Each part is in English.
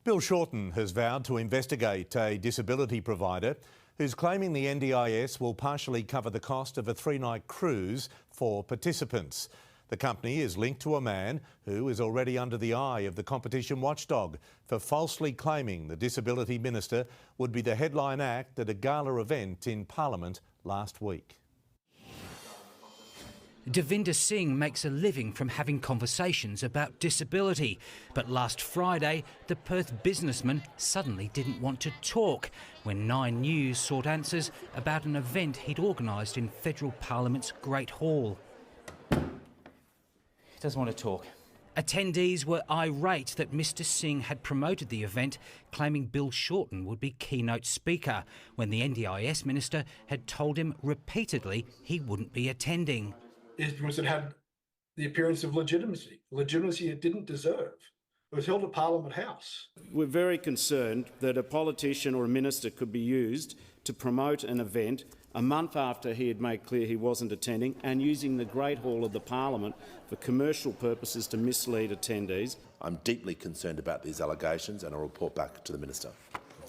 Bill Shorten has vowed to investigate a disability provider who's claiming the NDIS will partially cover the cost of a three-night cruise for participants. The company is linked to a man who is already under the eye of the competition watchdog for falsely claiming the disability minister would be the headline act at a gala event in Parliament last week. Devinder Singh makes a living from having conversations about disability. But last Friday, the Perth businessman suddenly didn't want to talk when 9 News sought answers about an event he'd organised in Federal Parliament's Great Hall. He doesn't want to talk. Attendees were irate that Mr Singh had promoted the event, claiming Bill Shorten would be keynote speaker, when the NDIS minister had told him repeatedly he wouldn't be attending. Is because it had the appearance of legitimacy it didn't deserve. It was held at Parliament House. We're very concerned that a politician or a minister could be used to promote an event a month after he had made clear he wasn't attending, and using the Great Hall of the Parliament for commercial purposes to mislead attendees. I'm deeply concerned about these allegations and I'll report back to the Minister.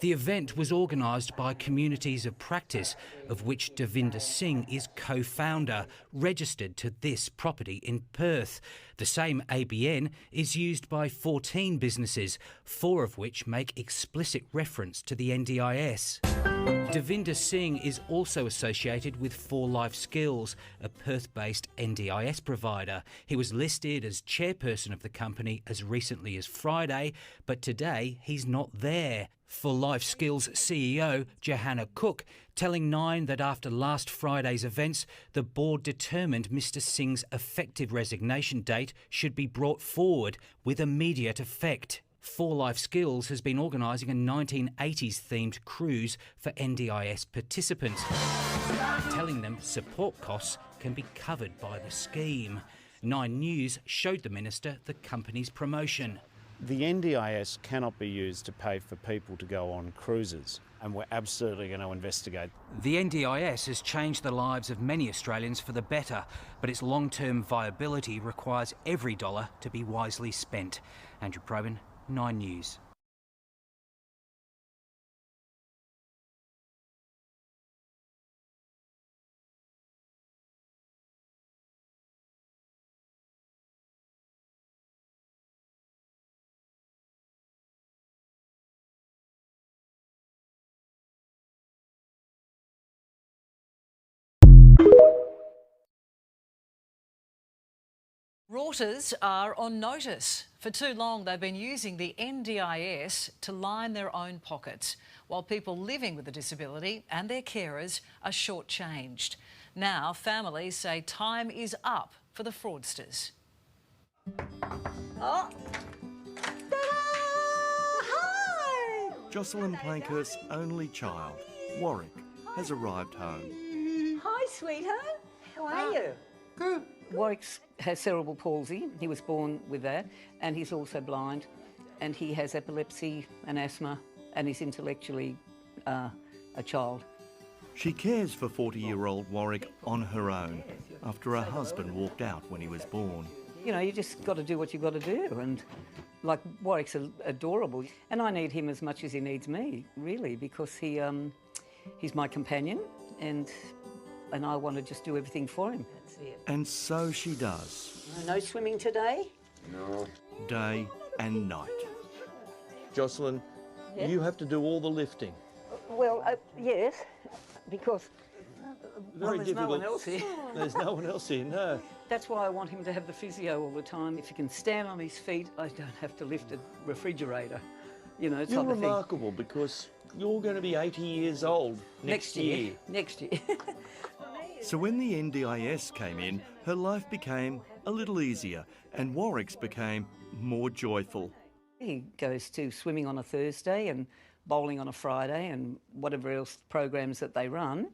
The event was organised by Communities of Practice, of which Devinder Singh is co-founder, registered to this property in Perth. The same ABN is used by 14 businesses, 4 of which make explicit reference to the NDIS. Devinder Singh is also associated with 4 Life Skills, a Perth-based NDIS provider. He was listed as chairperson of the company as recently as Friday, but today he's not there. For Life Skills CEO Johanna Cook telling Nine that after last Friday's events, the board determined Mr Singh's effective resignation date should be brought forward with immediate effect. For Life Skills has been organising a 1980s-themed cruise for NDIS participants, telling them support costs can be covered by the scheme. 9 News showed the minister the company's promotion. The NDIS cannot be used to pay for people to go on cruises, and we're absolutely going to investigate. The NDIS has changed the lives of many Australians for the better, but its long-term viability requires every dollar to be wisely spent. Andrew Probyn, 9 News. Raughters are on notice. For too long, they've been using the NDIS to line their own pockets, while people living with a disability and their carers are shortchanged. Now, families say time is up for the fraudsters. Oh. Hi! Jocelyn Planker's only child, Warwick, has arrived home. Hi, sweetheart. How are you? Good. Warwick has cerebral palsy. He was born with that, and he's also blind, and he has epilepsy and asthma, and he's intellectually a child. She cares for 40-year-old Warwick on her own after her husband walked out when he was born. You know, you just got to do what you've got to do, and like Warwick's adorable, and I need him as much as he needs me, really, because he's my companion, and I want to just do everything for him. And so she does. No swimming today? No. Day and night. Jocelyn, Yeah? you have to do all the lifting. Well, yes, because There's no one else here. There's no one else here, no. That's why I want him to have the physio all the time. If he can stand on his feet, I don't have to lift a refrigerator, you know, type You're of thing. remarkable because you're going to be 80 years old next year. Next year. So when the NDIS came in, her life became a little easier and Warwick's became more joyful. He goes to swimming on a Thursday and bowling on a Friday and whatever else programs that they run.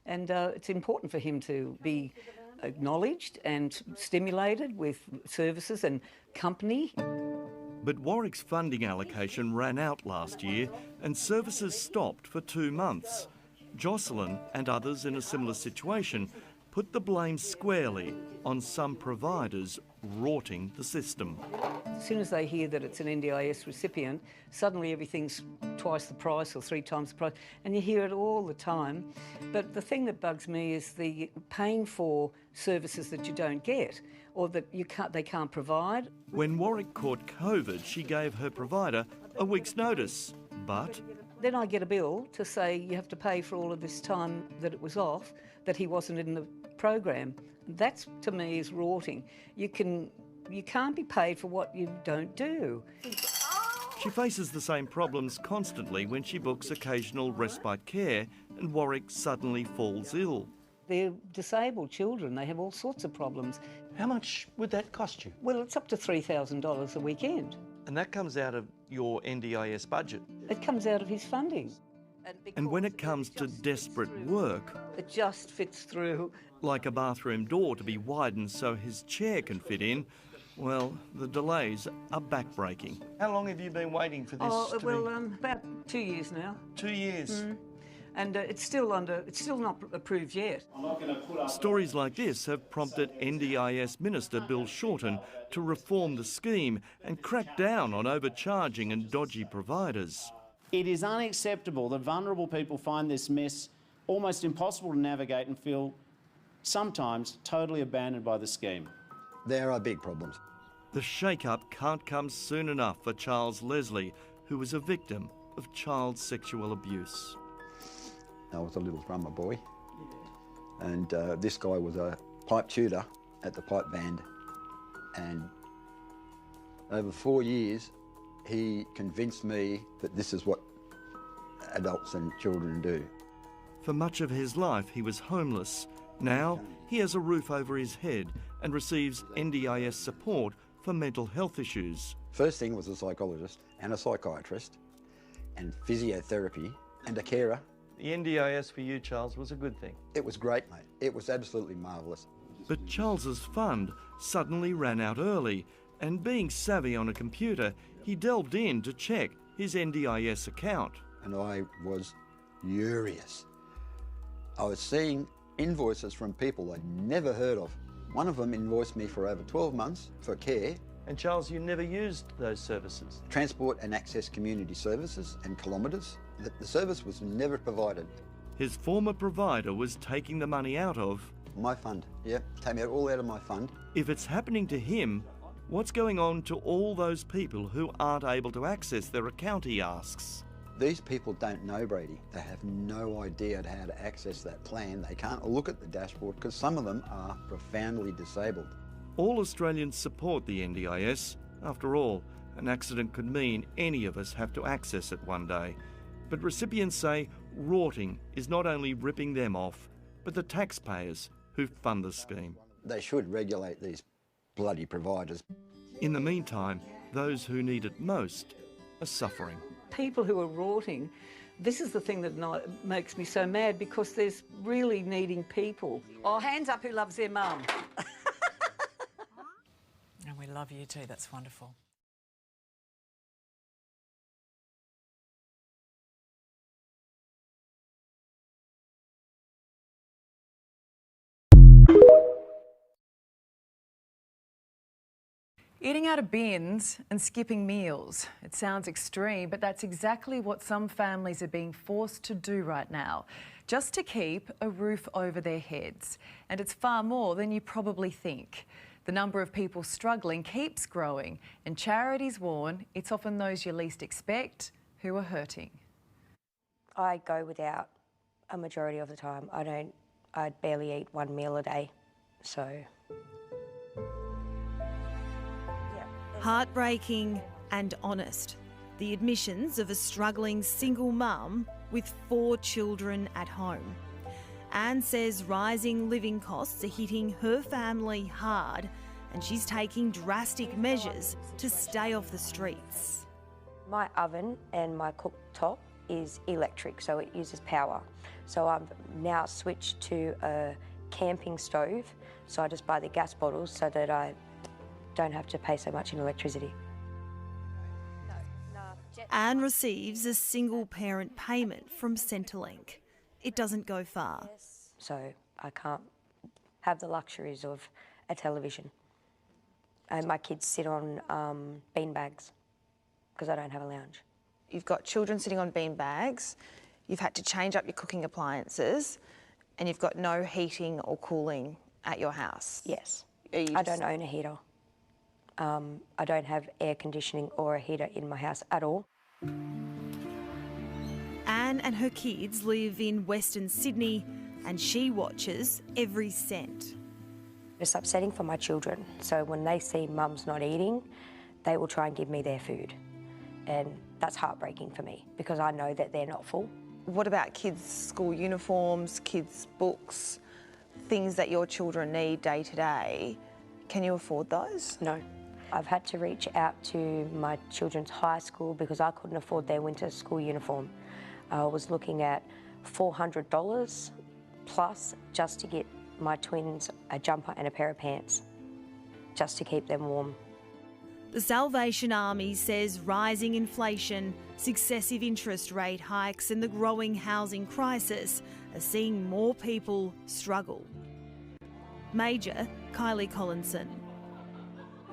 And it's important for him to be acknowledged and stimulated with services and company. But Warwick's funding allocation ran out last year and services stopped for 2 months. Jocelyn and others in a similar situation put the blame squarely on some providers rorting the system. As soon as they hear that it's an NDIS recipient, suddenly everything's twice the price or 3 times the price, and you hear it all the time. But the thing that bugs me is the paying for services that you don't get or that they can't provide. When Warwick caught COVID, she gave her provider a week's notice, but... Then I get a bill to say you have to pay for all of this time that it was off, that he wasn't in the program. That's, to me, is rorting. You can't be paid for what you don't do. She faces the same problems constantly when she books occasional respite care and Warwick suddenly falls ill. They're disabled children. They have all sorts of problems. How much would that cost you? Well, it's up to $3,000 a weekend. And that comes out of your NDIS budget? It comes out of his funding. And when it comes to desperate work... It just fits through. Like a bathroom door to be widened so his chair can fit in, well, the delays are backbreaking. How long have you been waiting for this about 2 years now. 2 years? And it's still not approved yet. Stories like this have prompted NDIS Minister Bill Shorten to reform the scheme and crack down on overcharging and dodgy providers. It is unacceptable that vulnerable people find this mess almost impossible to navigate and feel sometimes totally abandoned by the scheme. There are big problems. The shake-up can't come soon enough for Charles Leslie, who was a victim of child sexual abuse. I was a little drummer boy, and this guy was a pipe tutor at the pipe band, and over 4 years he convinced me that this is what adults and children do. For much of his life he was homeless. Now he has a roof over his head and receives NDIS support for mental health issues. First thing was a psychologist and a psychiatrist and physiotherapy and a carer. The NDIS for you, Charles, was a good thing. It was great, mate. It was absolutely marvellous. But Charles's fund suddenly ran out early, and being savvy on a computer, he delved in to check his NDIS account. And I was furious. I was seeing invoices from people I'd never heard of. One of them invoiced me for over 12 months for care. And Charles, you never used those services? Transport and access community services and kilometres. The service was never provided. His former provider was taking the money out of... my fund, yeah. Take it all out of my fund. If it's happening to him, what's going on to all those people who aren't able to access their account, he asks? These people don't know, Brady. They have no idea how to access that plan. They can't look at the dashboard because some of them are profoundly disabled. All Australians support the NDIS. After all, an accident could mean any of us have to access it one day. But recipients say rorting is not only ripping them off, but the taxpayers who fund the scheme. They should regulate these bloody providers. In the meantime, those who need it most are suffering. People who are rorting, this is the thing that makes me so mad, because there's really needing people. Oh, hands up who loves their mum. And we love you too, that's wonderful. Eating out of bins and skipping meals. It sounds extreme, but that's exactly what some families are being forced to do right now, just to keep a roof over their heads. And it's far more than you probably think. The number of people struggling keeps growing, and charities warn it's often those you least expect who are hurting. I go without a majority of the time. I barely eat one meal a day, so... Heartbreaking and honest. The admissions of a struggling single mum with 4 children at home. Anne says rising living costs are hitting her family hard, and she's taking drastic measures to stay off the streets. My oven and my cooktop is electric, so it uses power. So I've now switched to a camping stove, so I just buy the gas bottles so that I don't have to pay so much in electricity. Anne receives a single parent payment from Centrelink. It doesn't go far. So I can't have the luxuries of a television. And my kids sit on bean bags because I don't have a lounge. You've got children sitting on bean bags, you've had to change up your cooking appliances, and you've got no heating or cooling at your house. Yes. I don't own a heater. I don't have air conditioning or a heater in my house at all. Anne and her kids live in Western Sydney and she watches every cent. It's upsetting for my children. So when they see mum's not eating, they will try and give me their food. And that's heartbreaking for me because I know that they're not full. What about kids' school uniforms, kids' books, things that your children need day to day? Can you afford those? No. I've had to reach out to my children's high school because I couldn't afford their winter school uniform. I was looking at $400 plus just to get my twins a jumper and a pair of pants, just to keep them warm. The Salvation Army says rising inflation, successive interest rate hikes and the growing housing crisis are seeing more people struggle. Major Kylie Collinson.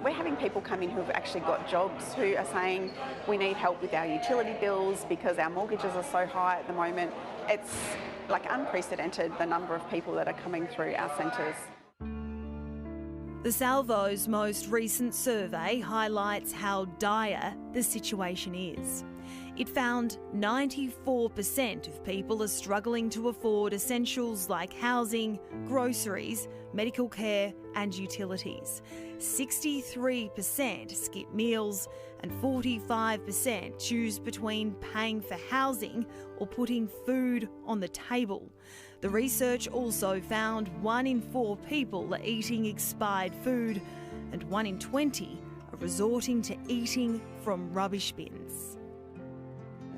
We're having people come in who have actually got jobs who are saying we need help with our utility bills because our mortgages are so high at the moment. It's like unprecedented, the number of people that are coming through our centres. The Salvo's most recent survey highlights how dire the situation is. It found 94% of people are struggling to afford essentials like housing, groceries, medical care and utilities. 63% skip meals and 45% choose between paying for housing or putting food on the table. The research also found 1 in 4 people are eating expired food and 1 in 20 are resorting to eating from rubbish bins.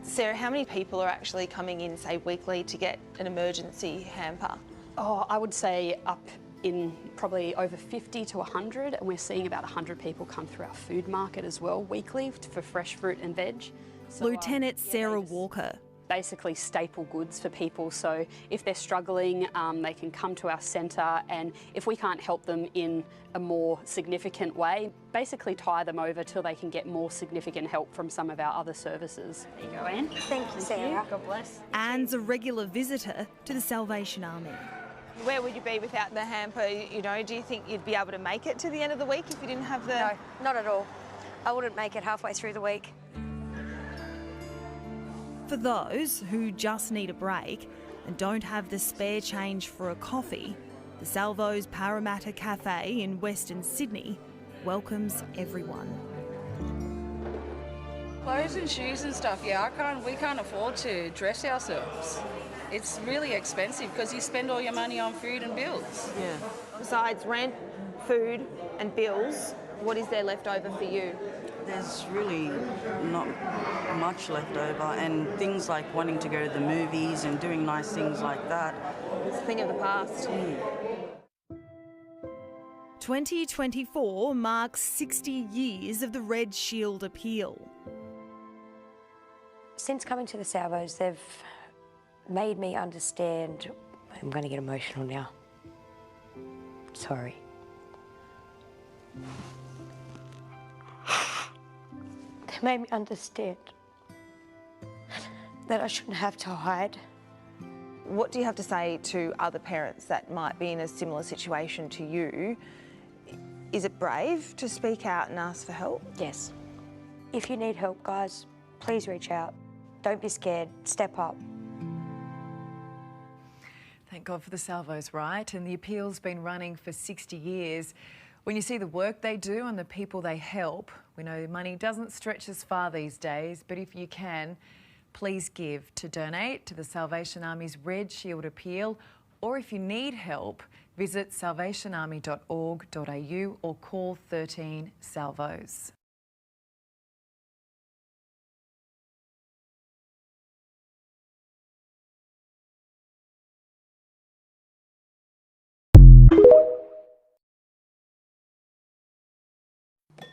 Sarah, how many people are actually coming in, say, weekly to get an emergency hamper? Oh, I would say up in probably over 50 to 100, and we're seeing about 100 people come through our food market as well weekly for fresh fruit and veg. So, Lieutenant Sarah Walker. Basically staple goods for people, so if they're struggling they can come to our centre, and if we can't help them in a more significant way, basically tie them over till they can get more significant help from some of our other services. There you go, Anne. Thank you, Sarah. God bless. Anne's a regular visitor to the Salvation Army. Where would you be without the hamper? You know, do you think you'd be able to make it to the end of the week if you didn't have the... No, not at all. I wouldn't make it halfway through the week. For those who just need a break and don't have the spare change for a coffee, the Salvo's Parramatta Cafe in Western Sydney welcomes everyone. Clothes and shoes and stuff, yeah, we can't afford to dress ourselves. It's really expensive because you spend all your money on food and bills. Yeah. Besides rent, food and bills, what is there left over for you? There's really not much left over, and things like wanting to go to the movies and doing nice things like that. It's a thing of the past. 2024 marks 60 years of the Red Shield appeal. Since coming to the Salvos, they've made me understand. I'm going to get emotional now. Sorry. They made me understand that I shouldn't have to hide. What do you have to say to other parents that might be in a similar situation to you? Is it brave to speak out and ask for help? Yes. If you need help, guys, please reach out. Don't be scared. Step up. Thank God for the Salvos, right? And the appeal's been running for 60 years. When you see the work they do and the people they help, we know money doesn't stretch as far these days, but if you can, please give to donate to the Salvation Army's Red Shield appeal, or if you need help, visit salvationarmy.org.au or call 13 Salvos.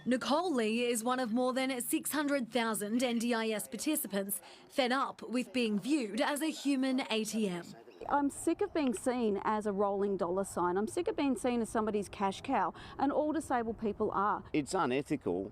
Nicole Lee is one of more than 600,000 NDIS participants fed up with being viewed as a human ATM. I'm sick of being seen as a rolling dollar sign. I'm sick of being seen as somebody's cash cow, and all disabled people are. It's unethical,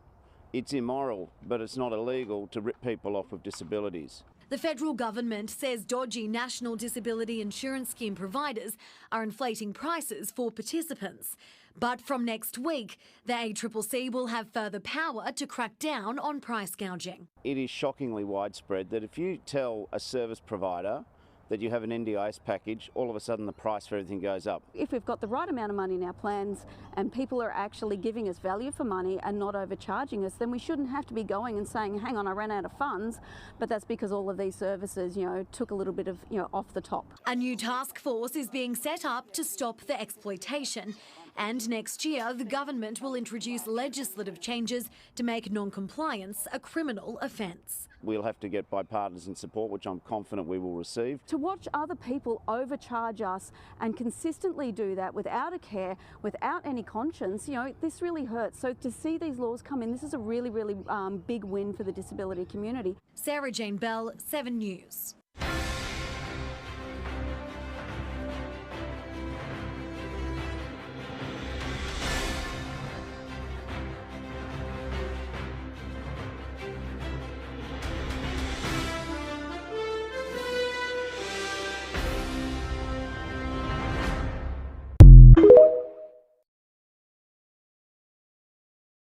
it's immoral, but it's not illegal to rip people off with disabilities. The federal government says dodgy National Disability Insurance Scheme providers are inflating prices for participants. But from next week, the ACCC will have further power to crack down on price gouging. It is shockingly widespread that if you tell a service provider that you have an NDIS package, all of a sudden the price for everything goes up. If we've got the right amount of money in our plans and people are actually giving us value for money and not overcharging us, then we shouldn't have to be going and saying, hang on, I ran out of funds, but that's because all of these services, took a little bit of, off the top. A new task force is being set up to stop the exploitation. And next year, the government will introduce legislative changes to make non-compliance a criminal offence. We'll have to get bipartisan support, which I'm confident we will receive. To watch other people overcharge us and consistently do that without a care, without any conscience, this really hurts. So to see these laws come in, this is a really, really big win for the disability community. Sarah Jane Bell, 7 News.